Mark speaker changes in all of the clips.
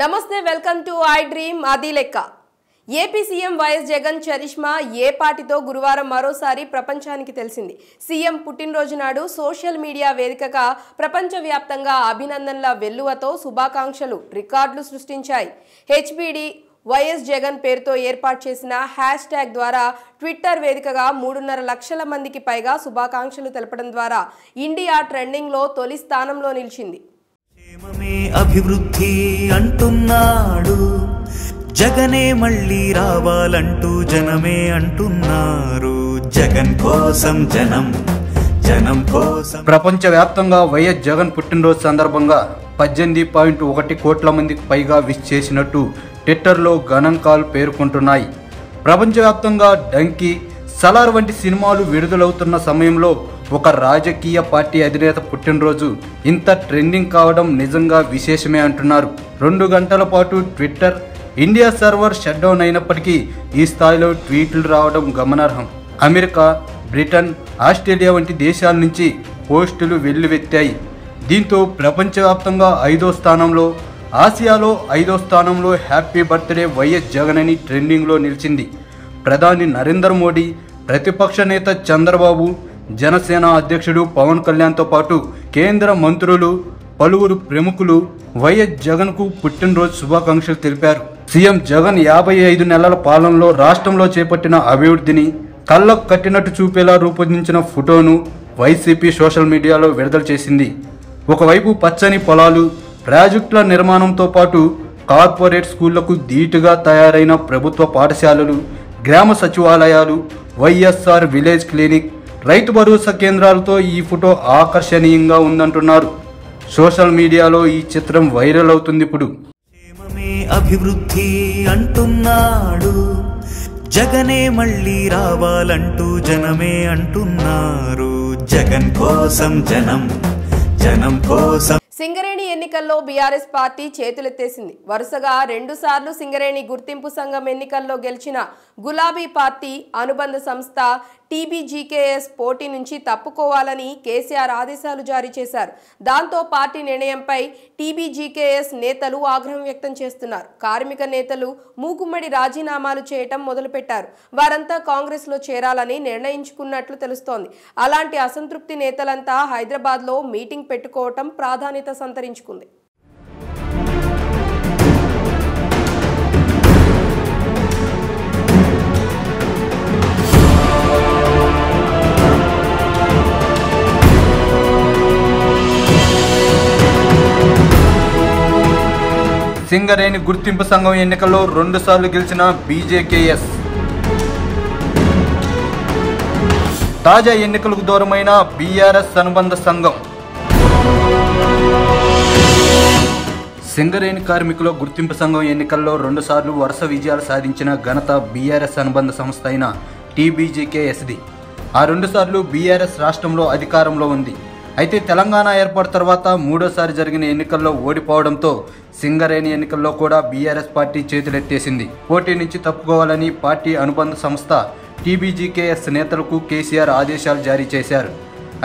Speaker 1: నమస్తే welcome to I dream అది లెక్క. AP CM YS Jagan charisma ఏ పార్టీతో గురువారం మరోసారి ప్రపంచానికి తెలిసింది. సీఎం పుట్టినరోజు నాడు సోషల్ మీడియా వేదికగా ప్రపంచవ్యాప్తంగా అభినందనల వెల్లువతో శుభాకాంక్షలు రికార్డులు సృష్టించాయి. హెచ్బిడి వైఎస్ జగన్ పేరుతో ఏర్పాటు చేసిన హ్యాష్ ట్యాగ్ ద్వారా ట్విట్టర్ వేదికగా 3.5 లక్షల మందికి పైగా శుభాకాంక్షలు తెలపడం ద్వారా ఇండియా ట్రెండింగ్లో తొలి స్థానంలో నిలిచింది.
Speaker 2: అభివృద్ధి అంటున్నాడు జగనే మళ్ళీ రావాలంటూ జనమే అంటున్నారు. జగన్ కోసం జనం, జనం కోసం.
Speaker 3: ప్రపంచవ్యాప్తంగా వైఎస్ జగన్ పుట్టినరోజు సందర్భంగా 18.1 కోట్ల మందికి పైగా విష్ చేసినట్టు ట్విట్టర్లో గణాంకాలు పేర్కొంటున్నాయి. ప్రపంచవ్యాప్తంగా డంకీ, సలార్ వంటి సినిమాలు విడుదలవుతున్న సమయంలో ఒక రాజకీయ పార్టీ అధినేత పుట్టినరోజు ఇంత ట్రెండింగ్ కావడం నిజంగా విశేషమే అంటున్నారు. 2 గంటల పాటు Twitter India server shut down అయినప్పటికీ ఈ స్థాయిలో ట్వీట్లు రావడం గమనార్హం. అమెరికా, బ్రిటన్, ఆస్ట్రేలియా వంటి దేశాల నుంచి పోస్టులు వెల్లువెత్తాయి. దీంతో ప్రపంచవ్యాప్తంగా 5వ స్థానంలో, ఆసియాలో 5వ స్థానంలో హ్యాపీ బర్త్డే వైఎస్ జగన్ అని ట్రెండింగ్లో నిలిచింది. ప్రధాని నరేంద్ర మోడీ, ప్రతిపక్ష నేత చంద్రబాబు, జనసేన అధ్యక్షుడు పవన్ కళ్యాణ్తో పాటు కేంద్ర మంత్రులు, పలువురు ప్రముఖులు వైఎస్ జగన్కు పుట్టినరోజు శుభాకాంక్షలు తెలిపారు. సీఎం జగన్ 55 నెలల పాలనలో రాష్ట్రంలో చేపట్టిన అభివృద్ధిని కళ్ళకు కట్టినట్టు చూపేలా రూపొందించిన ఫోటోను వైసీపీ సోషల్ మీడియాలో విడుదల చేసింది. ఒకవైపు పచ్చని పొలాలు, ప్రాజెక్టుల నిర్మాణంతో పాటు కార్పొరేట్ స్కూళ్లకు ధీటుగా తయారైన ప్రభుత్వ పాఠశాలలు, గ్రామ సచివాలయాలు, YSR village clinic, Rythu Bharosa కేంద్రాలతో ఈ ఫోటో ఆకర్షణీయంగా ఉందంటున్నారు. సోషల్ మీడియాలో ఈ చిత్రం వైరల్ అవుతుంది. ఇప్పుడు
Speaker 2: అభివృద్ధి అంటున్నాడు జగనే మళ్ళీ రావాలంటూ జనమే అంటున్నారు. జగన్ కోసం జనం, జనం కోసం.
Speaker 1: సింగరేణి ఎన్నికల్లో బీఆర్ఎస్ పార్టీ చేతులెత్తేసింది. వరుసగా 2 సార్లు సింగరేణి గుర్తింపు సంఘం ఎన్నికల్లో గెలిచిన గులాబీ పార్టీ అనుబంధ సంస్థ టీబీజీకేఎస్ పోటీ నుంచి తప్పుకోవాలని కేసీఆర్ ఆదేశాలు జారీ చేశారు. దాంతో పార్టీ నిర్ణయంపై టీబీజీకేఎస్ నేతలు ఆగ్రహం వ్యక్తం చేస్తున్నారు. కార్మిక నేతలు మూకుమ్మడి రాజీనామాలు చేయటం మొదలుపెట్టారు. వారంతా కాంగ్రెస్లో చేరాలని నిర్ణయించుకున్నట్లు తెలుస్తోంది. అలాంటి అసంతృప్తి నేతలంతా హైదరాబాద్లో మీటింగ్ పెట్టుకోవటం ప్రాధాన్యత సంతరించుకుంది.
Speaker 3: సింగరేణి గుర్తింపు సంఘం ఎన్నికల్లో 2 సార్లు గెలిచిన బీజేకేఎస్ తాజా ఎన్నికలకు దూరమైన బీఆర్ఎస్ అనుబంధ సంఘం. సింగరేణి కార్మికుల గుర్తింపు సంఘం ఎన్నికల్లో 2 సార్లు వరుస విజయాలు సాధించిన ఘనత బీఆర్ఎస్ అనుబంధ సంస్థ అయిన టీబీజీకేఎస్ది. ఆ 2 సార్లు బీఆర్ఎస్ రాష్ట్రంలో అధికారంలో ఉంది. అయితే తెలంగాణ ఏర్పాటు తర్వాత 3వసారి జరిగిన ఎన్నికల్లో ఓడిపోవడంతో సింగరేణి ఎన్నికల్లో కూడా బీఆర్ఎస్ పార్టీ చేతులెత్తేసింది. పోటీ నుంచి తప్పుకోవాలని పార్టీ అనుబంధ సంస్థ టీబీజీకేఎస్ నేతలకు కేసీఆర్ ఆదేశాలు జారీ చేశారు.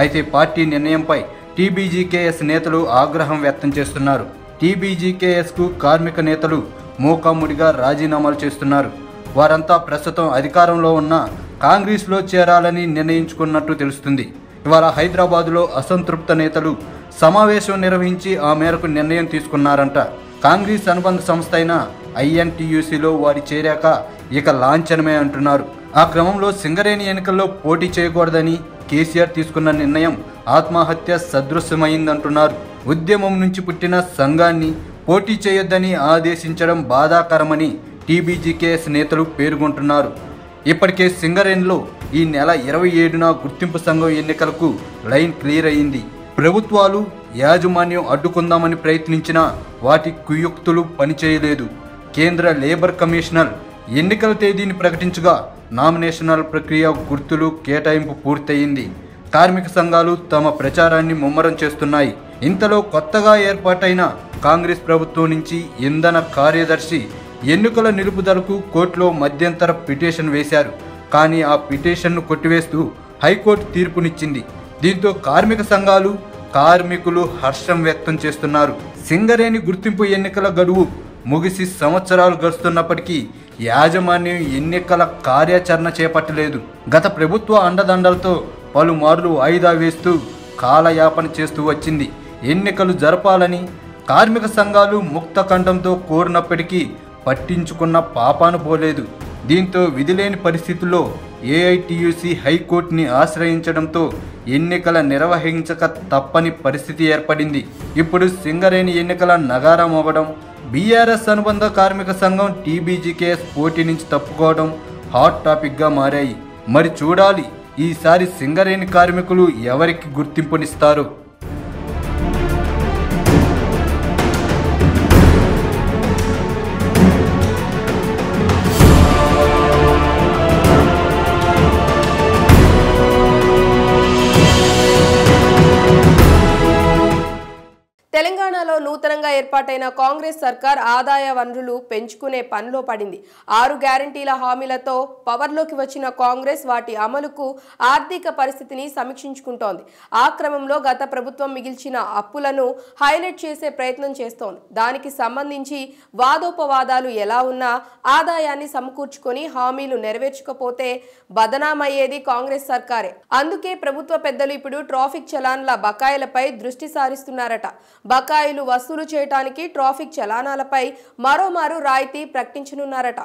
Speaker 3: అయితే పార్టీ నిర్ణయంపై టీబీజీకేఎస్ నేతలు ఆగ్రహం వ్యక్తం చేస్తున్నారు. టీబీజీకేఎస్కు కార్మిక నేతలు మూకాముడిగా రాజీనామాలు చేస్తున్నారు. వారంతా ప్రస్తుతం అధికారంలో ఉన్న కాంగ్రెస్లో చేరాలని నిర్ణయించుకున్నట్టు తెలుస్తుంది. ఇవాళ హైదరాబాదులో అసంతృప్త నేతలు సమావేశం నిర్వహించి ఆ మేరకు నిర్ణయం తీసుకున్నారంట. కాంగ్రెస్ అనుబంధ సంస్థ అయిన ఐఎన్టీయూసీలో వారి చేరాక ఇక లాంఛనమే అంటున్నారు. ఆ క్రమంలో సింగరేణి ఎన్నికల్లో పోటీ చేయకూడదని కేసీఆర్ తీసుకున్న నిర్ణయం ఆత్మహత్య సదృశ్యమైందంటున్నారు. ఉద్యమం నుంచి పుట్టిన సంఘాన్ని పోటీ చేయొద్దని ఆదేశించడం బాధాకరమని టీబీజీకేఎస్ నేతలు పేర్కొంటున్నారు. ఇప్పటికే సింగరేణిలో ఈ నెల 27న గుర్తింపు సంఘం ఎన్నికలకు లైన్ క్లియర్ అయింది. ప్రభుత్వాలు, యాజమాన్యం అడ్డుకుందామని ప్రయత్నించినా వాటి కుయుక్తులు పనిచేయలేదు. కేంద్ర లేబర్ కమిషనర్ ఎన్నికల తేదీని ప్రకటించగా నామినేషనల్ ప్రక్రియ గుర్తులు కేటాయింపు పూర్తయింది. కార్మిక సంఘాలు తమ ప్రచారాన్ని ముమ్మరం చేస్తున్నాయి. ఇంతలో కొత్తగా ఏర్పాటైన కాంగ్రెస్ ప్రభుత్వం నుంచి ఇంధన కార్యదర్శి ఎన్నికల నిలుపుదలకు కోర్టులో మధ్యంతర పిటిషన్ వేశారు. కానీ ఆ పిటిషన్ను కొట్టివేస్తూ హైకోర్టు తీర్పునిచ్చింది. దీంతో కార్మిక సంఘాలు, కార్మికులు హర్షం వ్యక్తం చేస్తున్నారు. సింగరేణి గుర్తింపు ఎన్నికల గడువు ముగిసి సంవత్సరాలు గడుస్తున్నప్పటికీ యాజమాన్యం ఎన్నికల కార్యాచరణ చేపట్టలేదు. గత ప్రభుత్వ అండదండలతో పలుమార్లు వాయిదా వేస్తూ కాలయాపన చేస్తూ వచ్చింది. ఎన్నికలు జరపాలని కార్మిక సంఘాలు ముక్త కంఠంతో కోరినప్పటికీ పట్టించుకున్న పాపాను పోలేదు. దీంతో విధిలేని పరిస్థితుల్లో ఏఐటియుసి హైకోర్టుని ఆశ్రయించడంతో ఎన్నికల నిర్వహించక తప్పని పరిస్థితి ఏర్పడింది. ఇప్పుడు సింగరేణి ఎన్నికల నగారం అవ్వడం, బీఆర్ఎస్ అనుబంధ కార్మిక సంఘం టీబీజీకేఎస్ పోటీ నుంచి తప్పుకోవడం హాట్ టాపిక్గా మారాయి. మరి చూడాలి ఈసారి సింగరేణి కార్మికులు ఎవరికి గుర్తింపునిస్తారు.
Speaker 1: తెలంగాణలో నూతనంగా ఏర్పాటైన కాంగ్రెస్ సర్కార్ ఆదాయ వనరులు పెంచుకునే పనిలో పడింది. 6 గ్యారంటీల హామీలతో పవర్లోకి వచ్చిన కాంగ్రెస్ వాటి అమలుకు ఆర్థిక పరిస్థితిని సమీక్షించుకుంటోంది. ఆ క్రమంలో గత ప్రభుత్వం మిగిల్చిన అప్పులను హైలైట్ చేసే ప్రయత్నం చేస్తోంది. దానికి సంబంధించి వాదోపవాదాలు ఎలా ఉన్నా ఆదాయాన్ని సమకూర్చుకొని హామీలు నెరవేర్చకపోతే బదనామయ్యేది కాంగ్రెస్ సర్కారే. అందుకే ప్రభుత్వ పెద్దలు ఇప్పుడు ట్రాఫిక్ చలాన్ల బకాయిలపై దృష్టి సారిస్తున్నారట. బకాయిలు వసూలు చేయడానికి ట్రాఫిక్ చలానాలపై మరోమారు రాయితీ ప్రకటించనున్నారట.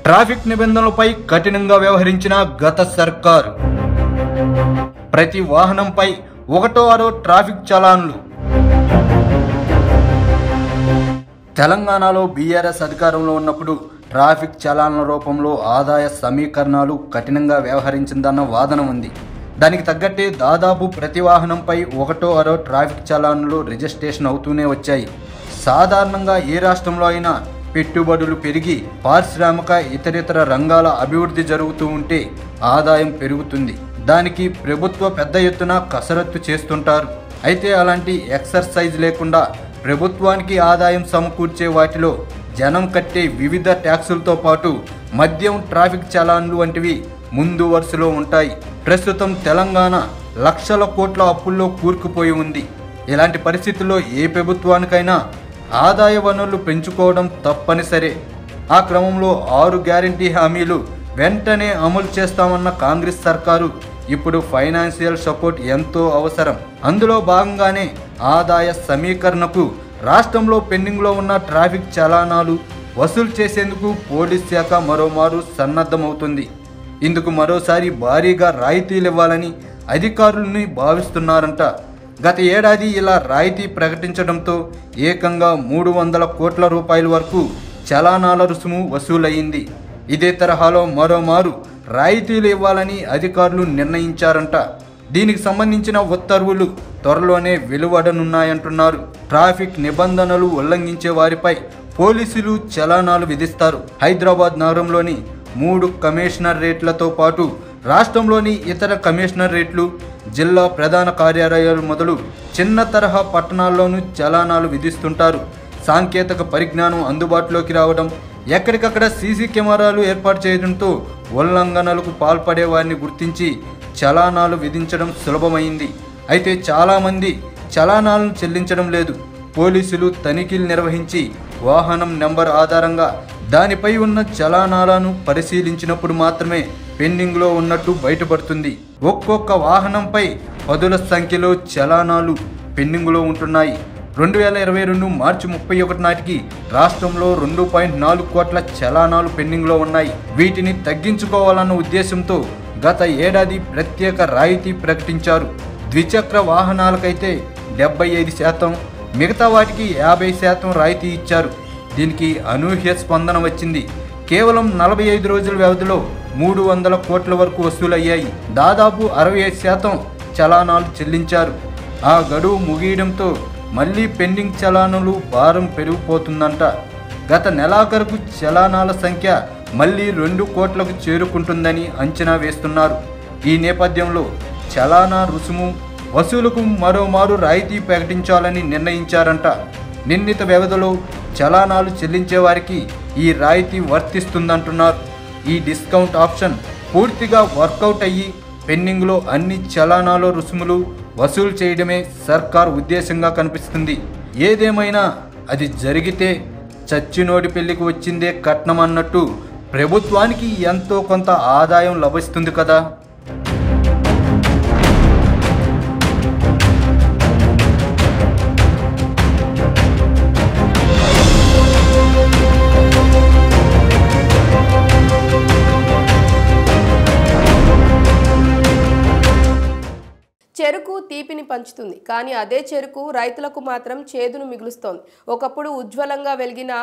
Speaker 3: ట్రాఫిక్ నిబంధనలపై కఠినంగా వ్యవహరించిన గత సర్కారు ప్రతి వాహనంపై 1/6 ట్రాఫిక్ చలాన్లు. తెలంగాణలో బీఆర్ఎస్ అధికారంలో ఉన్నప్పుడు ట్రాఫిక్ చలాన్ల రూపంలో ఆదాయ సమీకరణాలు కఠినంగా వ్యవహరించిందన్న వాదన ఉంది. దానికి తగ్గట్టే దాదాపు ప్రతి వాహనంపై 1/6 ట్రాఫిక్ చలాన్లు రిజిస్ట్రేషన్ అవుతూనే వచ్చాయి. సాధారణంగా ఏ రాష్ట్రంలో అయినా పెట్టుబడులు పెరిగి పారిశ్రామిక ఇతరితర రంగాల అభివృద్ధి జరుగుతూ ఉంటే ఆదాయం పెరుగుతుంది. దానికి ప్రభుత్వ పెద్ద ఎత్తున కసరత్తు చేస్తుంటారు. అయితే అలాంటి ఎక్సర్సైజ్ లేకుండా ప్రభుత్వానికి ఆదాయం సమకూర్చే వాటిలో జనం కట్టే వివిధ ట్యాక్సులతో పాటు మద్యం, ట్రాఫిక్ చలాన్లు వంటివి ముందు వరుసలో ఉంటాయి. ప్రస్తుతం తెలంగాణ లక్షల కోట్ల అప్పుల్లో కూరుకుపోయి ఉంది. ఇలాంటి పరిస్థితుల్లో ఏ ప్రభుత్వానికైనా ఆదాయ వనరులు పెంచుకోవడం తప్పనిసరే. ఆ క్రమంలో 6 గ్యారంటీ హామీలు వెంటనే అమలు చేస్తామన్న కాంగ్రెస్ సర్కారు ఇప్పుడు ఫైనాన్షియల్ సపోర్ట్ ఎంతో అవసరం. అందులో భాగంగానే ఆదాయ సమీకరణకు రాష్ట్రంలో పెండింగ్లో ఉన్న ట్రాఫిక్ చలానాలు వసూలు చేసేందుకు పోలీస్ శాఖ మరోమారు సన్నద్ధమవుతుంది. ఇందుకు మరోసారి భారీగా రాయితీలు ఇవ్వాలని అధికారులని భావిస్తున్నారంట. గత ఏడాది ఇలా రాయితీ ప్రకటించడంతో ఏకంగా 300 కోట్ల రూపాయల వరకు చలానాల రుసుము వసూలయ్యింది. ఇదే తరహాలో మరోమారు రాయితీలు ఇవ్వాలని అధికారులు నిర్ణయించారంట. దీనికి సంబంధించిన ఉత్తర్వులు త్వరలోనే వెలువడనున్నాయంటున్నారు. ట్రాఫిక్ నిబంధనలు ఉల్లంఘించే వారిపై పోలీసులు చలానాలు విధిస్తారు. హైదరాబాద్ నగరంలోని 3 కమిషనరేట్లతో పాటు రాష్ట్రంలోని ఇతర కమిషనరేట్లు, జిల్లా ప్రధాన కార్యాలయాలు మొదలు చిన్న తరహా పట్టణాల్లోనూ చలానాలు విధిస్తుంటారు. సాంకేతిక పరిజ్ఞానం అందుబాటులోకి రావడం, ఎక్కడికక్కడ సీసీ కెమెరాలు ఏర్పాటు చేయడంతో ఉల్లంఘనలకు పాల్పడే వారిని గుర్తించి చలానాలు విధించడం సులభమైంది. అయితే చాలామంది చలానాలను చెల్లించడం లేదు. పోలీసులు తనిఖీలు నిర్వహించి వాహనం నెంబర్ ఆధారంగా దానిపై ఉన్న చలానాలను పరిశీలించినప్పుడు మాత్రమే పెండింగ్లో ఉన్నట్టు బయటపడుతుంది. ఒక్కొక్క వాహనంపై 10ల సంఖ్యలో చలానాలు పెండింగ్లో ఉంటున్నాయి. 2022 మార్చి 31 నాటికి రాష్ట్రంలో 2.4 కోట్ల చలానాలు పెండింగ్లో ఉన్నాయి. వీటిని తగ్గించుకోవాలన్న ఉద్దేశంతో గత ఏడాది ప్రత్యేక రాయితీ ప్రకటించారు. ద్విచక్ర వాహనాలకైతే 75%, మిగతా వాటికి 50% రాయితీ ఇచ్చారు. దీనికి అనూహ్య స్పందన వచ్చింది. కేవలం 45 రోజుల వ్యవధిలో 300 కోట్ల వరకు వసూలయ్యాయి. దాదాపు 65% చలానాలు చెల్లించారు. ఆ గడువు ముగియడంతో మళ్లీ పెండింగ్ చలానాలు భారం పెరిగిపోతుందంట. గత నెలాఖరుకు చలానాల సంఖ్య మళ్లీ 2 కోట్లకు చేరుకుంటుందని అంచనా వేస్తున్నారు. ఈ నేపథ్యంలో చలానా రుసుము వసూలుకు మరోమారు రాయితీ ప్రకటించాలని నిర్ణయించారంట. నిర్ణీత వ్యవధిలో చలానాలు చెల్లించే వారికి ఈ రాయితీ వర్తిస్తుందంటున్నారు. ఈ డిస్కౌంట్ ఆప్షన్ పూర్తిగా వర్కౌట్ అయ్యి పెండింగ్లో అన్ని చలానాలు రుసుములు వసూలు చేయడమే సర్కార్ ఉద్దేశంగా కనిపిస్తుంది. ఏదేమైనా అది జరిగితే చచ్చినోడి పెళ్లికి వచ్చిందే కట్నం అన్నట్టు ప్రభుత్వానికి ఎంతో కొంత ఆదాయం లభిస్తుంది కదా.
Speaker 1: చెరుకు తీపిని పంచుతుంది, కానీ అదే చెరుకు రైతులకు మాత్రం చేదును మిగులుస్తోంది. ఒకప్పుడు ఉజ్వలంగా వెలిగిన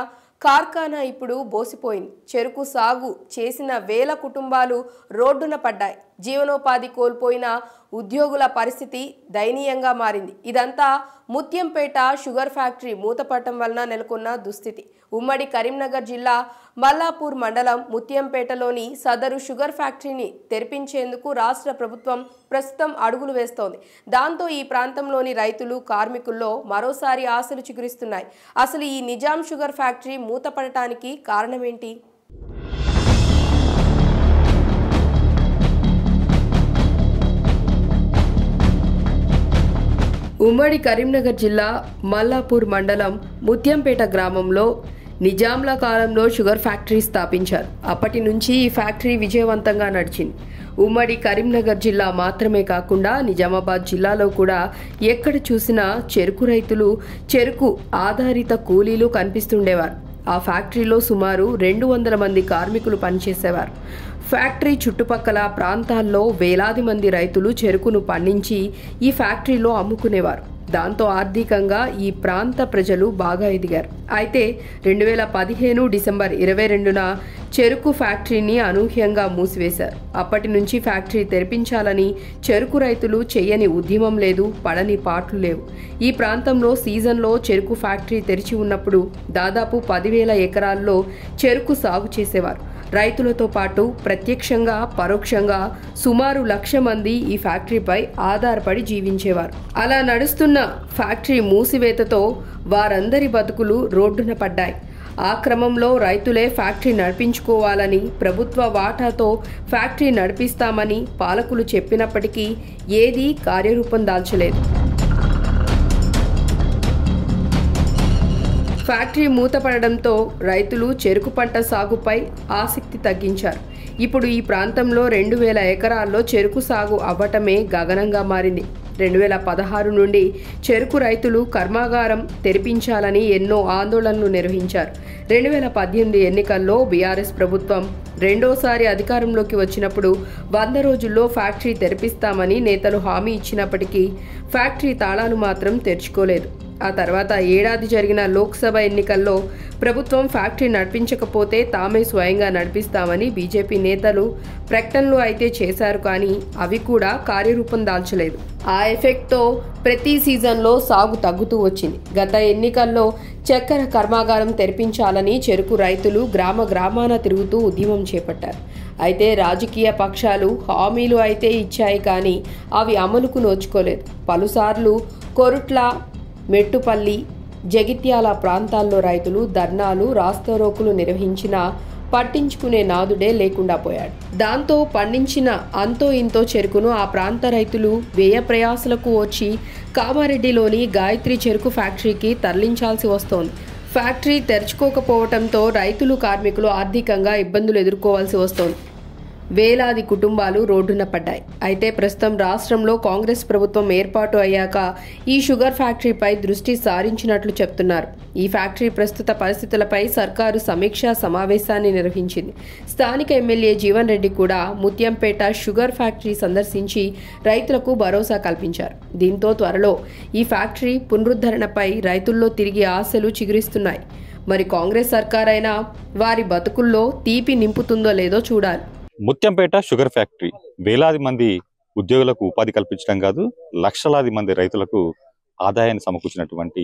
Speaker 1: కార్ఖానా ఇప్పుడు బోసిపోయింది. చెరుకు సాగు చేసిన వేల కుటుంబాలు రోడ్డున పడ్డాయి. జీవనోపాధి కోల్పోయిన ఉద్యోగుల పరిస్థితి దయనీయంగా మారింది. ఇదంతా ముత్యంపేట షుగర్ ఫ్యాక్టరీ మూతపడటం వలన నెలకొన్న దుస్థితి. ఉమ్మడి కరీంనగర్ జిల్లా మల్లాపూర్ మండలం ముత్యంపేటలోని సదరు షుగర్ ఫ్యాక్టరీని తెరిపించేందుకు రాష్ట్ర ప్రభుత్వం ప్రస్తుతం అడుగులు వేస్తోంది. దాంతో ఈ ప్రాంతంలోని రైతులు, కార్మికుల్లో మరోసారి ఆశలు చిగురిస్తున్నాయి. అసలు ఈ నిజాం షుగర్ ఫ్యాక్టరీ మూతపడటానికి కారణమేంటి? ఉమ్మడి కరీంనగర్ జిల్లా మల్లాపూర్ మండలం ముత్యంపేట గ్రామంలో నిజాంల కాలంలో షుగర్ ఫ్యాక్టరీ స్థాపించారు. అప్పటి నుంచి ఈ ఫ్యాక్టరీ విజయవంతంగా నడిచింది. ఉమ్మడి కరీంనగర్ జిల్లా మాత్రమే కాకుండా నిజామాబాద్ జిల్లాలో కూడా ఎక్కడ చూసినా చెరుకు రైతులు, చెరుకు ఆధారిత కూలీలు కనిపిస్తుండేవారు. ఆ ఫ్యాక్టరీలో సుమారు 200 మంది కార్మికులు పనిచేసేవారు. ఫ్యాక్టరీ చుట్టుపక్కల ప్రాంతాల్లో వేలాది మంది రైతులు చెరుకును పండించి ఈ ఫ్యాక్టరీలో అమ్ముకునేవారు. దాంతో ఆర్థికంగా ఈ ప్రాంత ప్రజలు బాగా ఎదిగారు. అయితే 2015 డిసెంబర్ 22న చెరుకు ఫ్యాక్టరీని అనూహ్యంగా మూసివేశారు. అప్పటి నుంచి ఫ్యాక్టరీ తెరిపించాలని చెరుకు రైతులు చెయ్యని ఉద్యమం లేదు, పడని పాట్లు లేవు. ఈ ప్రాంతంలో సీజన్లో చెరుకు ఫ్యాక్టరీ తెరిచి ఉన్నప్పుడు దాదాపు 10,000 ఎకరాల్లో చెరుకు సాగు చేసేవారు. రైతులతో పాటు ప్రత్యక్షంగా, పరోక్షంగా సుమారు 1,00,000 మంది ఈ ఫ్యాక్టరీపై ఆధారపడి జీవించేవారు. అలా నడుస్తున్న ఫ్యాక్టరీ మూసివేతతో వారందరి బతుకులు రోడ్డున పడ్డాయి. ఆ క్రమంలో రైతులే ఫ్యాక్టరీ నడిపించుకోవాలని, ప్రభుత్వ వాటాతో ఫ్యాక్టరీ నడిపిస్తామని పాలకులు చెప్పినప్పటికీ ఏదీ కార్యరూపం దాల్చలేదు. ఫ్యాక్టరీ మూతపడడంతో రైతులు చెరుకు పంట సాగుపై ఆసక్తి తగ్గించారు. ఇప్పుడు ఈ ప్రాంతంలో 2,000 ఎకరాల్లో చెరుకు సాగు అవ్వటమే గగనంగా మారింది. 2016 నుండి చెరుకు రైతులు కర్మాగారం తెరిపించాలని ఎన్నో ఆందోళనలు నిర్వహించారు. 2018 ఎన్నికల్లో బీఆర్ఎస్ ప్రభుత్వం రెండోసారి అధికారంలోకి వచ్చినప్పుడు 100 రోజుల్లో ఫ్యాక్టరీ తెరిపిస్తామని నేతలు హామీ ఇచ్చినప్పటికీ ఫ్యాక్టరీ తాళాలు మాత్రం తెరుచుకోలేదు. ఆ తర్వాత ఏడాది జరిగిన లోక్సభ ఎన్నికల్లో ప్రభుత్వం ఫ్యాక్టరీ నడిపించకపోతే తామే స్వయంగా నడిపిస్తామని బీజేపీ నేతలు ప్రకటనలు అయితే చేశారు, కానీ అవి కూడా కార్యరూపం దాల్చలేదు. ఆ ఎఫెక్ట్తో ప్రతి సీజన్లో సాగు తగ్గుతూ వచ్చింది. గత ఎన్నికల్లో చక్కెర కర్మాగారం తెరిపించాలని చెరుకు రైతులు గ్రామాన తిరుగుతూ ఉద్యమం చేపట్టారు. అయితే రాజకీయ పక్షాలు హామీలు అయితే ఇచ్చాయి, కానీ అవి అమలుకు నోచుకోలేదు. పలుసార్లు కొరుట్ల, మెట్టుపల్లి, జగిత్యాల ప్రాంతాల్లో రైతులు ధర్నాలు, రాస్తారోకులు నిర్వహించినా పట్టించుకునే నాదుడే లేకుండా పోయాడు. దాంతో పండించిన అంతో ఇంతో చెరుకును ఆ ప్రాంత రైతులు వ్యయ ప్రయాసలకు వచ్చి కామారెడ్డిలోని గాయత్రి చెరుకు ఫ్యాక్టరీకి తరలించాల్సి వస్తోంది. ఫ్యాక్టరీ తెరుచుకోకపోవడంతో రైతులు, కార్మికులు ఆర్థికంగా ఇబ్బందులు ఎదుర్కోవాల్సి వస్తోంది. వేలాది కుటుంబాలు రోడ్డున పడ్డాయి. అయితే ప్రస్తుతం రాష్ట్రంలో కాంగ్రెస్ ప్రభుత్వం ఏర్పాటు అయ్యాక ఈ షుగర్ ఫ్యాక్టరీపై దృష్టి సారించినట్లు చెప్తున్నారు. ఈ ఫ్యాక్టరీ ప్రస్తుత పరిస్థితులపై సర్కారు సమీక్షా సమావేశాన్ని నిర్వహించింది. స్థానిక ఎమ్మెల్యే జీవన్ రెడ్డి కూడా ముత్యంపేట షుగర్ ఫ్యాక్టరీ సందర్శించి రైతులకు భరోసా కల్పించారు. దీంతో త్వరలో ఈ ఫ్యాక్టరీ పునరుద్ధరణపై రైతుల్లో తిరిగి ఆశలు చిగురిస్తున్నాయి. మరి కాంగ్రెస్ సర్కారైనా వారి బతుకుల్లో తీపి నింపుతుందో లేదో చూడాలి.
Speaker 4: ముత్యంపేట షుగర్ ఫ్యాక్టరీ వేలాది మంది ఉద్యోగులకు ఉపాధి కల్పించడం కాదు, లక్షలాది మంది రైతులకు ఆదాయాన్ని సమకూర్చినటువంటి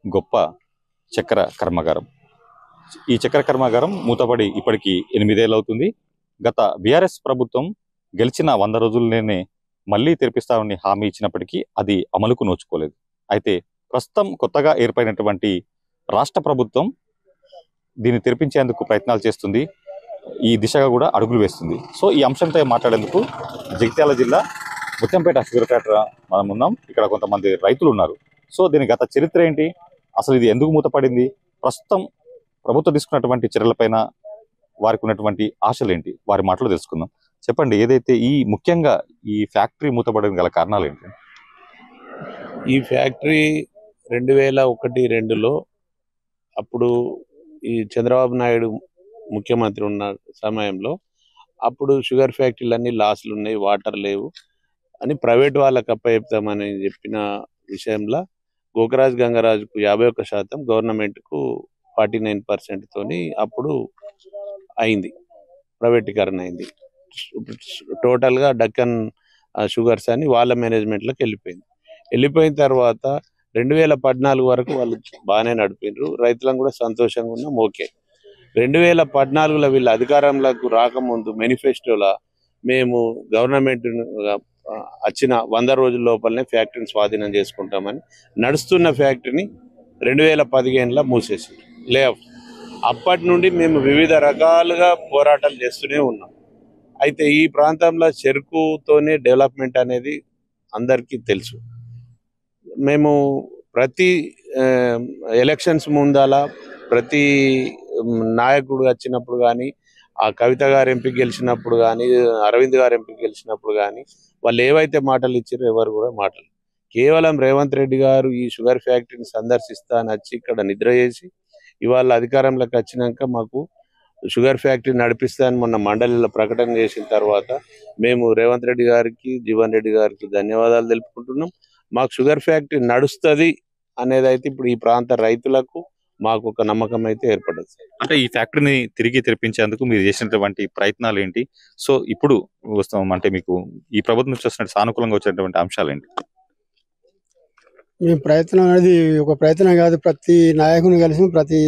Speaker 4: గొప్ప చక్కెర కర్మాగారం. ఈ చక్కెర కర్మాగారం మూతపడి ఇప్పటికి 8 ఏళ్ళు అవుతుంది. గత బీఆర్ఎస్ ప్రభుత్వం గెలిచిన 100 రోజుల్లోనే మళ్లీ తెరిపిస్తామని హామీ ఇచ్చినప్పటికీ అది అమలుకు నోచుకోలేదు. అయితే ప్రస్తుతం కొత్తగా ఏర్పడినటువంటి రాష్ట్ర ప్రభుత్వం దీన్ని తెరిపించేందుకు ప్రయత్నాలు చేస్తుంది, ఈ దిశగా కూడా అడుగులు వేస్తుంది. సో ఈ అంశంతో మాట్లాడేందుకు జగిత్యాల జిల్లా ముత్యంపేట షుగర్ ఫ్యాక్టరీ మనం ఉన్నాం. ఇక్కడ కొంతమంది రైతులు ఉన్నారు. సో దీని గత చరిత్ర ఏంటి, అసలు ఇది ఎందుకు మూతపడింది, ప్రస్తుతం ప్రభుత్వం తీసుకున్నటువంటి చర్యలపైన వారికి ఉన్నటువంటి ఆశలు ఏంటి, వారి మాటలు తెలుసుకుందాం. చెప్పండి, ఏదైతే ముఖ్యంగా ఈ ఫ్యాక్టరీ మూతపడడానికి గల కారణాలు ఏంటి?
Speaker 5: ఈ ఫ్యాక్టరీ 2001-2లో అప్పుడు ఈ చంద్రబాబు నాయుడు ముఖ్యమంత్రి ఉన్న సమయంలో అప్పుడు షుగర్ ఫ్యాక్టరీలన్నీ లాస్లు ఉన్నాయి, వాటర్ లేవు అని ప్రైవేట్ వాళ్ళకి అప్పచెప్తామని చెప్పిన విషయంలో గోకరాజ్ గంగరాజుకు 51%, గవర్నమెంట్కు 49% తోని అప్పుడు అయింది, ప్రైవేటీకరణ అయింది. టోటల్గా డక్కన్ షుగర్స్ అని వాళ్ళ మేనేజ్మెంట్లోకి వెళ్ళిపోయిన తర్వాత 2014 వరకు వాళ్ళు బాగానే నడిపినారు, రైతులను కూడా సంతోషంగా ఉన్నాం. ఓకే, 2014లో వీళ్ళ అధికారంలోకి రాకముందు మేనిఫెస్టోలో మేము గవర్నమెంట్ వచ్చిన 100 రోజుల లోపలనే ఫ్యాక్టరీని స్వాధీనం చేసుకుంటామని, నడుస్తున్న ఫ్యాక్టరీని 2015లో మూసేసారు, లే ఆఫ్. అప్పటి నుండి మేము వివిధ రకాలుగా పోరాటాలు చేస్తూనే ఉన్నాం. అయితే ఈ ప్రాంతంలో చెరుకుతోనే డెవలప్మెంట్ అనేది అందరికీ తెలుసు. మేము ప్రతి ఎలక్షన్స్ ముందల ప్రతి నాయకుడు వచ్చినప్పుడు కానీ, ఆ కవిత గారు ఎంపీ గెలిచినప్పుడు కానీ, అరవింద్ గారు ఎంపీ గెలిచినప్పుడు కానీ వాళ్ళు ఏవైతే మాటలు ఇచ్చారో ఎవరు కూడా మాటలు. కేవలం రేవంత్ రెడ్డి గారు ఈ షుగర్ ఫ్యాక్టరీని సందర్శిస్తా అని వచ్చి ఇక్కడ నిద్ర చేసి ఇవాళ అధికారంలోకి వచ్చినాక మాకు షుగర్ ఫ్యాక్టరీ నడిపిస్తా అని మొన్న మండలిలో ప్రకటన చేసిన తర్వాత మేము రేవంత్ రెడ్డి గారికి, జీవన్ రెడ్డి గారికి ధన్యవాదాలు తెలుపుకుంటున్నాం. మాకు షుగర్ ఫ్యాక్టరీ నడుస్తుంది అనేది అయితే ఇప్పుడు ఈ ప్రాంత రైతులకు మాకు ఒక నమ్మకం అయితే ఏర్పడదు.
Speaker 4: అంటే ఈ ఫ్యాక్టరీని తిరిగి తెరిపించేందుకు మీరు చేసినటువంటి ప్రయత్నాలు ఏంటి? సో ఇప్పుడు వస్తాం అంటే మీకు ఈ ప్రభుత్వం నుంచి వస్తున్న సానుకూలంగా వచ్చేటువంటి అంశాలు ఏంటి?
Speaker 6: ఈ ప్రయత్నం అనేది ఒక ప్రయత్నం కాదు, ప్రతి నాయకుని కలిసి ప్రతి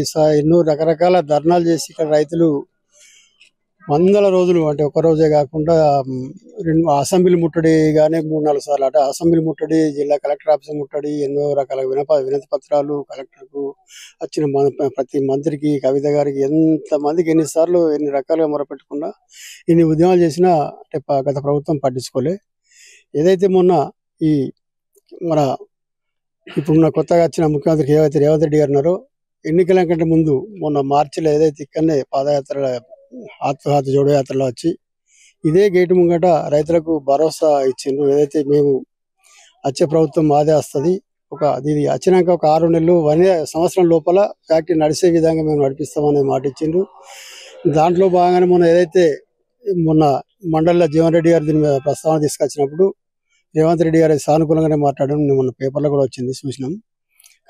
Speaker 6: ఎన్నో రకరకాల ధర్నాలు చేసి ఇక్కడ రైతులు వందల రోజులు, అంటే ఒక రోజే కాకుండా అసెంబ్లీ ముట్టడి కానీ 3-4 సార్లు, అంటే అసెంబ్లీ ముట్టడి, జిల్లా కలెక్టర్ ఆఫీస్ ముట్టడి, ఎన్నో రకాల వినతి పత్రాలు కలెక్టర్కు వచ్చిన ప్రతి మంత్రికి, కవిత గారికి, ఎంతమందికి ఎన్నిసార్లు ఎన్ని రకాలుగా మొరపెట్టుకున్నా, ఎన్ని ఉద్యమాలు చేసినా అంటే గత ప్రభుత్వం పట్టించుకోలే. ఏదైతే మొన్న మన ఇప్పుడున్న కొత్తగా వచ్చిన ముఖ్యమంత్రి ఏవైతే రేవంత్ రెడ్డి గారు ఉన్నారో, ఎన్నికల కంటే ముందు మొన్న మార్చిలో ఏదైతే ఇక్కడనే పాదయాత్ర హాత్ జోడో యాత్రలో వచ్చి ఇదే గేటు ముంగట రైతులకు భరోసా ఇచ్చిండ్రు. ఏదైతే మేము వచ్చే ప్రభుత్వం మాదే వస్తుంది, ఇది వచ్చినాక ఒక 6 నెలలు 1 సంవత్సరం లోపల ఫ్యాక్టరీ నడిచే విధంగా మేము నడిపిస్తామనే మాట ఇచ్చిండ్రు. దాంట్లో భాగంగానే మొన్న మండలిలో జీవన్ రెడ్డి గారు దీని మీద ప్రస్తావన తీసుకొచ్చినప్పుడు రేవంత్ రెడ్డి గారు సానుకూలంగానే మాట్లాడడం మొన్న పేపర్లో కూడా వచ్చింది, చూసినాం.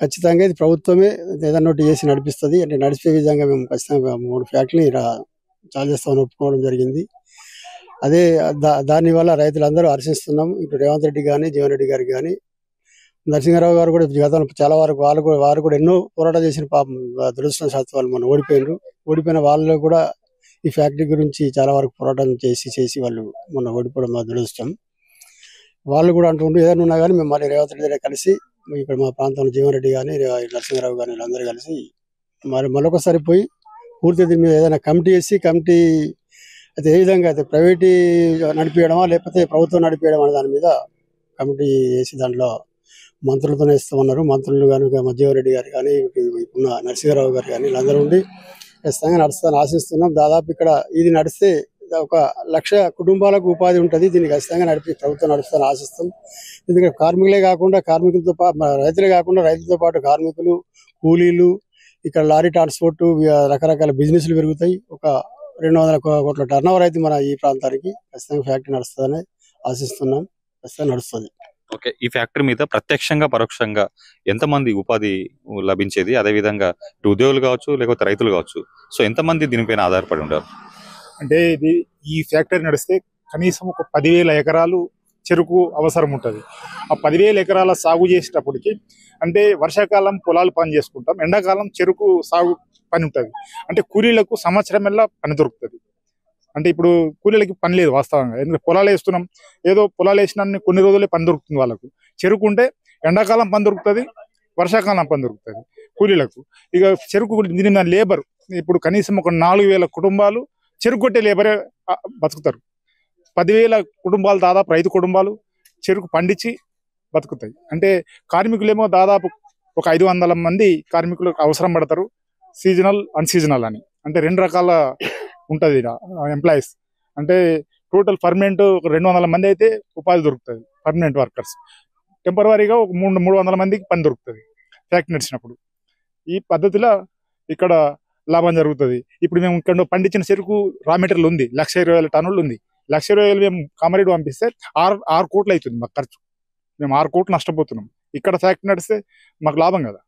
Speaker 6: ఖచ్చితంగా ఇది ప్రభుత్వమే ఏదన్నా ఒకటి చేసి నడిపిస్తుంది, అంటే నడిపే విధంగా మేము ఖచ్చితంగా 3 ఫ్యాక్టరీని చాలు చేస్తామని ఒప్పుకోవడం జరిగింది. అదే దానివల్ల రైతులందరూ హర్షిస్తున్నాం. ఇప్పుడు రేవంత్ రెడ్డి కానీ, జీవన్ రెడ్డి గారికి కానీ, నరసింహారావు గారు కూడా గతంలో చాలా వరకు వారు కూడా ఎన్నో పోరాటాలు చేసిన పాపం దురదృష్టవశాత్తు వాళ్ళు మొన్న ఓడిపోయిన వాళ్ళు కూడా ఈ ఫ్యాక్టరీ గురించి చాలా వరకు పోరాటం చేసి వాళ్ళు మొన్న ఓడిపోవడం మా దురదృష్టం. వాళ్ళు కూడా అంటుండ్రు ఏదైనా ఉన్నా కానీ మేము మళ్ళీ రేవంత్ రెడ్డి దగ్గర కలిసి ఇక్కడ మా ప్రాంతంలో జీవన్ రెడ్డి కానీ, నరసింహారావు కానీ వీళ్ళందరూ కలిసి మరొకసారి పోయి పూర్తి దీని మీద ఏదైనా కమిటీ అయితే ఏ విధంగా అయితే ప్రైవేటీ నడిపించడమా లేకపోతే ప్రభుత్వం నడిపించడం అనే దాని మీద కమిటీ వేసి దాంట్లో మంత్రులతోనే ఇస్తామన్నారు. మంత్రులు కానీ జీవన్ రెడ్డి గారు కానీ, ఇప్పుడున్న నరసింహారావు గారు కానీ వీళ్ళందరూ ఉండి ఖచ్చితంగా నడుస్తాను ఆశిస్తున్నాం. దాదాపు ఇక్కడ ఇది నడిస్తే 1,00,000 కుటుంబాలకు ఉపాధి ఉంటుంది. దీన్ని ఖచ్చితంగా ప్రభుత్వం నడుస్తాను ఆశిస్తాం. ఎందుకంటే కార్మికులే కాకుండా రైతులతో కాకుండా రైతులతో పాటు కార్మికులు, కూలీలు, ఇక్కడ లారీ ట్రాన్స్పోర్ట్, రకరకాల బిజినెస్లు పెరుగుతాయి. ఒక 200 కోట్ల టర్న్ ఓవర్ అయితే మన ఈ ప్రాంతానికి ఖచ్చితంగా ఫ్యాక్టరీ నడుస్తుందని ఆశిస్తున్నాం. ఖచ్చితంగా నడుస్తుంది.
Speaker 4: ఓకే, ఈ ఫ్యాక్టరీ మీద ప్రత్యక్షంగా పరోక్షంగా ఎంతమంది ఉపాధి లభించేది, అదేవిధంగా ఉద్యోగులు కావచ్చు లేకపోతే రైతులు కావచ్చు, సో ఎంతమంది దీనిపైన ఆధారపడి ఉంటారు?
Speaker 7: అంటే ఈ ఫ్యాక్టరీ నడిస్తే కనీసం ఒక 10,000 ఎకరాలు చెరుకు అవసరం ఉంటుంది. ఆ 10,000 ఎకరాల సాగు చేసేటప్పటికి అంటే వర్షాకాలం పొలాలు పని చేసుకుంటాం, ఎండాకాలం చెరుకు సాగు పని ఉంటుంది. అంటే కూలీలకు సంవత్సరం వల్ల పని దొరుకుతుంది. అంటే ఇప్పుడు కూలీలకి పని లేదు వాస్తవంగా, ఎందుకంటే పొలాలు వేస్తున్నాం, ఏదో పొలాలు వేసిన కొన్ని రోజులే పని దొరుకుతుంది వాళ్ళకు. చెరుకు ఉంటే ఎండాకాలం పని దొరుకుతుంది, వర్షాకాలం పని దొరుకుతుంది కూలీలకు. ఇక చెరుకు దీని లేబర్ ఇప్పుడు కనీసం ఒక 4,000 కుటుంబాలు చెరుకు కొట్టే లేబరే బతుకుతారు. 10,000 కుటుంబాలు దాదాపు 5 కుటుంబాలు చెరుకు పండించి బతుకుతాయి. అంటే కార్మికులేమో దాదాపు ఒక 500 మంది కార్మికులు అవసరం పడతారు, సీజనల్ అన్సీజనల్ అని. అంటే 2 రకాల ఉంటుంది ఎంప్లాయీస్. అంటే టోటల్ పర్మనెంట్ 200 మంది అయితే ఉపాధి దొరుకుతుంది పర్మనెంట్ వర్కర్స్. టెంపరరీగా ఒక 300 మందికి పని దొరుకుతుంది ఫ్యాక్టరీ నడిచినప్పుడు. ఈ పద్ధతిలో ఇక్కడ లాభం జరుగుతుంది. ఇప్పుడు మేము ఇక్కడ పండించిన చెరుకు రా మెటీరియల్ ఉంది, 1,20,000 టన్నులు ఉంది. 1,20,000 మేము కామారెడ్డి పంపిస్తే 6 కోట్లు అవుతుంది మాకు ఖర్చు. మేము 6 కోట్లు నష్టపోతున్నాం. ఇక్కడ ఫ్యాక్టరీ నడిస్తే మాకు లాభం కదా.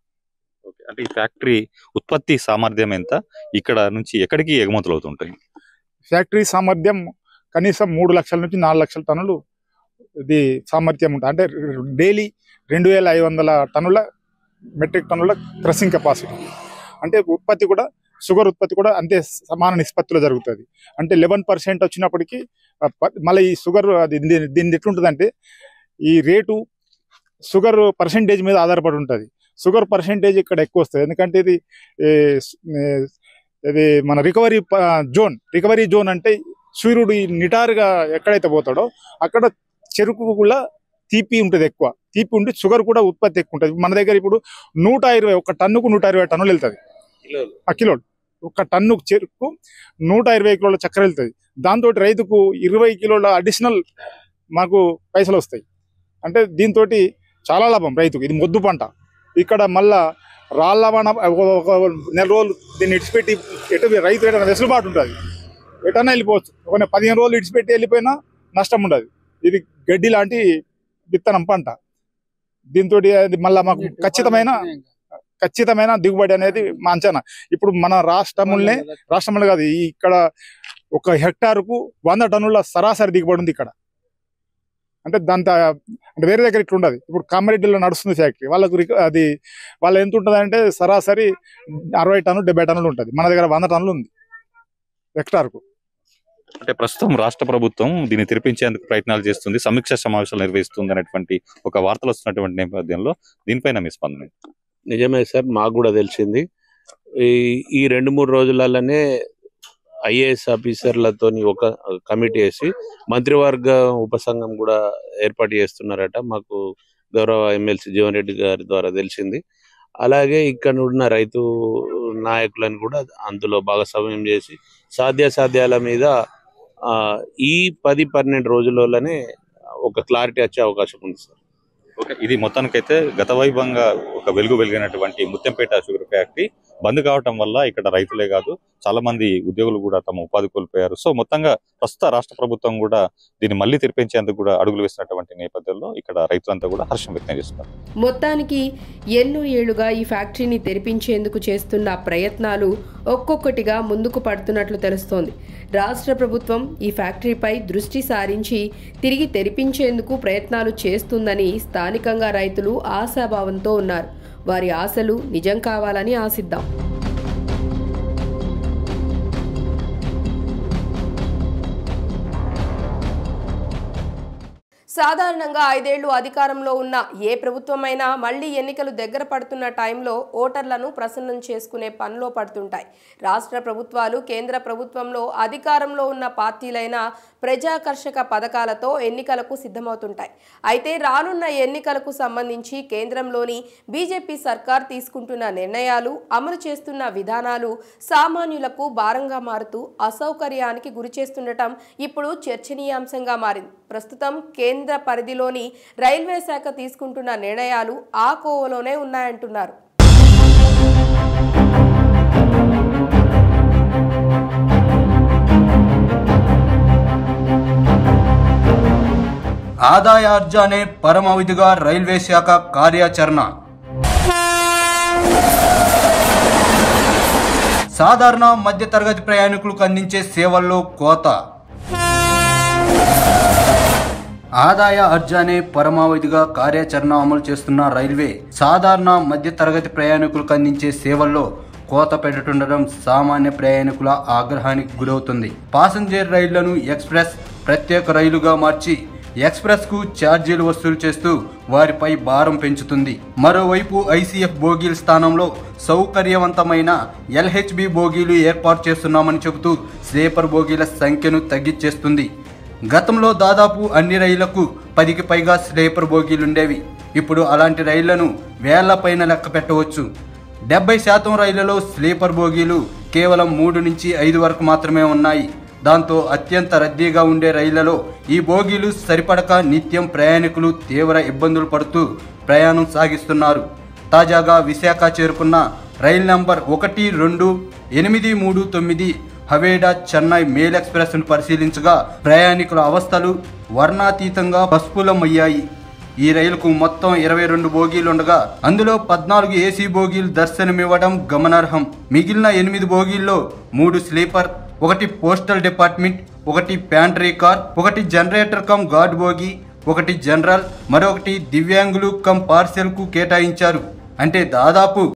Speaker 4: అంటే ఈ ఫ్యాక్టరీ ఉత్పత్తి సామర్థ్యం ఎంత, ఇక్కడ నుంచి ఎక్కడికి ఎగుమతులు అవుతుంటాయి?
Speaker 7: ఫ్యాక్టరీ సామర్థ్యం కనీసం 3 లక్షల నుంచి 4 లక్షల టన్నులు ఇది సామర్థ్యం ఉంటుంది. అంటే డైలీ 2,500 టన్నుల మెట్రిక్ టన్నుల క్రషింగ్ కెపాసిటీ. అంటే ఉత్పత్తి కూడా షుగర్ ఉత్పత్తి కూడా అంతే సమాన నిష్పత్తిలో జరుగుతుంది. అంటే 11% వచ్చినప్పటికీ మళ్ళీ ఈ షుగర్ దీన్ని ఎట్లుంటుందంటే ఈ రేటు షుగర్ పర్సెంటేజ్ మీద ఆధారపడి ఉంటుంది. షుగర్ పర్సెంటేజ్ ఇక్కడ ఎక్కువ వస్తుంది. ఎందుకంటే ఇది మన రికవరీ జోన్ అంటే సూర్యుడు నిటారుగా ఎక్కడైతే పోతాడో అక్కడ చెరుకు కూడా తీపి ఉంటుంది, ఎక్కువ తీపి ఉండి షుగర్ కూడా ఉత్పత్తి ఎక్కువ ఉంటుంది. మన దగ్గర ఇప్పుడు 120 ఒక టన్నుకు 120 టన్నులు వెళ్తుంది. కిలోలు ఒక టన్ను చెరుకు 120 కిలోల చక్కెర వెళ్తుంది. దాంతో రైతుకు 20 కిలోల అడిషనల్ మాకు పైసలు వస్తాయి. అంటే దీంతో చాలా లాభం రైతుకు. ఇది మొద్దు పంట. ఇక్కడ మళ్ళా రాళ్ళ ఒక నెల రోజులు దీన్ని ఇడిచిపెట్టి రైతు ఎటన్నా వెసులుబాటు ఉంటుంది, ఎటన్నా వెళ్ళిపోవచ్చు. ఒక 15 రోజులు ఇడిచిపెట్టి వెళ్ళిపోయినా నష్టం ఉండదు. ఇది గడ్డి లాంటి విత్తనం పంట. దీంతో మళ్ళా మాకు ఖచ్చితమైన దిగుబడి అనేది మా అంచనా. ఇప్పుడు మన రాష్ట్రంలో కాదు, ఇక్కడ ఒక హెక్టార్కు 100 టన్నుల సరాసరి దిగుబడి ఉంది ఇక్కడ. అంటే అంటే వేరే దగ్గర ఇట్లా ఉండదు. ఇప్పుడు కామారెడ్డిలో నడుస్తుంది ఫ్యాక్టరీ, వాళ్ళ ఎంత ఉంటుంది అంటే సరాసరి 60 టన్నులు 70 టన్నులు ఉంటుంది. మన దగ్గర 100 టన్నులు ఉంది హెక్టార్కు.
Speaker 4: అంటే ప్రస్తుతం రాష్ట్ర ప్రభుత్వం దీన్ని తెరిపించేందుకు ప్రయత్నాలు చేస్తుంది, సమీక్ష సమావేశాలు నిర్వహిస్తుంది అనేటువంటి ఒక వార్తలు వస్తున్నటువంటి నేపథ్యంలో దీనిపైన మీ స్పందన?
Speaker 5: నిజమే సార్, మాకు కూడా తెలిసింది. ఈ 2-3 రోజులలోనే IAS ఆఫీసర్లతోని ఒక కమిటీ వేసి మంత్రివర్గ ఉపసంఘం కూడా ఏర్పాటు చేస్తున్నారట. మాకు గౌరవ ఎమ్మెల్సీ జీవన్ రెడ్డి గారి ద్వారా తెలిసింది. అలాగే ఇక్కడ ఉన్న రైతు నాయకులను కూడా అందులో భాగస్వామ్యం చేసి సాధ్యాసాధ్యాల మీద ఈ 10-12 రోజుల్లోనే ఒక క్లారిటీ వచ్చే అవకాశం ఉంది సార్.
Speaker 4: ఓకే, ఇది మొత్తానికైతే గత వైభవంగా ఒక వెలిగినటువంటి ముత్యంపేట షుగర్ ఫ్యాక్టరీ బంద్ కావటం వల్ల ఇక్కడ రైతులే కాదు చాలా మంది ఉద్యోగులు కూడా తమ ఉపాధి కోల్పోయారు. సో మొత్తంగా ప్రస్తుత రాష్ట్ర ప్రభుత్వం కూడా దీన్ని మళ్ళీ తెరిపించేందుకు కూడా అడుగులు వేసినటువంటి నేపథ్యంలో ఇక్కడ రైతులంతా కూడా హర్షం వ్యక్తం చేస్తున్నారు.
Speaker 1: మొత్తానికి ఎన్నో ఏళ్లుగా ఈ ఫ్యాక్టరీని తెరిపించేందుకు చేస్తున్న ప్రయత్నాలు ఒక్కొక్కటిగా ముందుకు పడుతున్నట్లు తెలుస్తోంది. రాష్ట్ర ప్రభుత్వం ఈ ఫ్యాక్టరీపై దృష్టి సారించి తిరిగి తెరిపించేందుకు ప్రయత్నాలు చేస్తుందని స్థానికంగా రైతులు ఆశాభావంతో ఉన్నారు. వారి ఆశలు నిజం కావాలని ఆశిద్దాం. సాధారణంగా 5 ఏళ్లు అధికారంలో ఉన్న ఏ ప్రభుత్వమైనా మళ్లీ ఎన్నికలు దగ్గర పడుతున్న టైంలో ఓటర్లను ప్రసన్నం చేసుకునే పనిలో పడుతుంటాయి. రాష్ట్ర ప్రభుత్వాలు కేంద్ర ప్రభుత్వంలో అధికారంలో ఉన్న పార్టీలైన ప్రజాకర్షక పథకాలతో ఎన్నికలకు సిద్ధమవుతుంటాయి. అయితే రానున్న ఎన్నికలకు సంబంధించి కేంద్రంలోని బీజేపీ సర్కార్ తీసుకుంటున్న నిర్ణయాలు, అమలు చేస్తున్న విధానాలు సామాన్యులకు భారంగా మారుతూ అసౌకర్యానికి గురి చేస్తుండటం ఇప్పుడు చర్చనీయాంశంగా మారింది. ప్రస్తుతం కేంద్ర పరిధిలోని రైల్వే శాఖ తీసుకుంటున్న నిర్ణయాలు ఆ కోవలోనే ఉన్నాయంటున్నారు.
Speaker 3: ఆదాయార్జనే పరమావధిగా రైల్వే శాఖ కార్యాచరణ. సాధారణ మధ్యతరగతి ప్రయాణికులకు అందించే సేవల్లో కోత. ఆదాయ అర్జనే పరమావధిగా కార్యాచరణ అమలు చేస్తున్న రైల్వే సాధారణ మధ్యతరగతి ప్రయాణికులకు అందించే సేవల్లో కోత పెడుతుండడం సామాన్య ప్రయాణికుల ఆగ్రహానికి గురవుతుంది. పాసింజర్ రైళ్లను ఎక్స్ప్రెస్, ప్రత్యేక రైలుగా మార్చి ఎక్స్ప్రెస్కు ఛార్జీలు వసూలు చేస్తూ వారిపై భారం పెంచుతుంది. మరోవైపు ఐసీఎఫ్ బోగీల స్థానంలో సౌకర్యవంతమైన ఎల్హెచ్బి బోగీలు ఏర్పాటు చేస్తున్నామని చెబుతూ స్లీపర్ బోగీల సంఖ్యను తగ్గించేస్తుంది. గతంలో దాదాపు అన్ని రైళ్లకు 10కి పైగా స్లీపర్ బోగీలుండేవి. ఇప్పుడు అలాంటి రైళ్లను వేళ్ల పైన లెక్క పెట్టవచ్చు. 70% రైళ్లలో స్లీపర్ బోగీలు కేవలం 3 నుంచి 5 వరకు మాత్రమే ఉన్నాయి. దాంతో అత్యంత రద్దీగా ఉండే రైళ్లలో ఈ బోగీలు సరిపడక నిత్యం ప్రయాణికులు తీవ్ర ఇబ్బందులు పడుతూ ప్రయాణం సాగిస్తున్నారు. తాజాగా విశాఖ చేరుకున్న రైలు నంబర్ 12839 హవేడా చెన్నై మేల్ ఎక్స్ప్రెస్ను పరిశీలించగా ప్రయాణికుల అవస్థలు వర్ణాతీతంగా పసుపులమయ్యాయి. ఈ రైలుకు మొత్తం 22 బోగీలుండగా అందులో 14 ఏసీ బోగీలు దర్శనమివ్వడం గమనార్హం. మిగిలిన 8 బోగీల్లో 3 sleeper, 1 postal department, 1 pantry car, 1 generator cum guard bogie, 1 general, మరొకటి దివ్యాంగులు కమ్ పార్సెల్కు కేటాయించారు. అంటే దాదాపు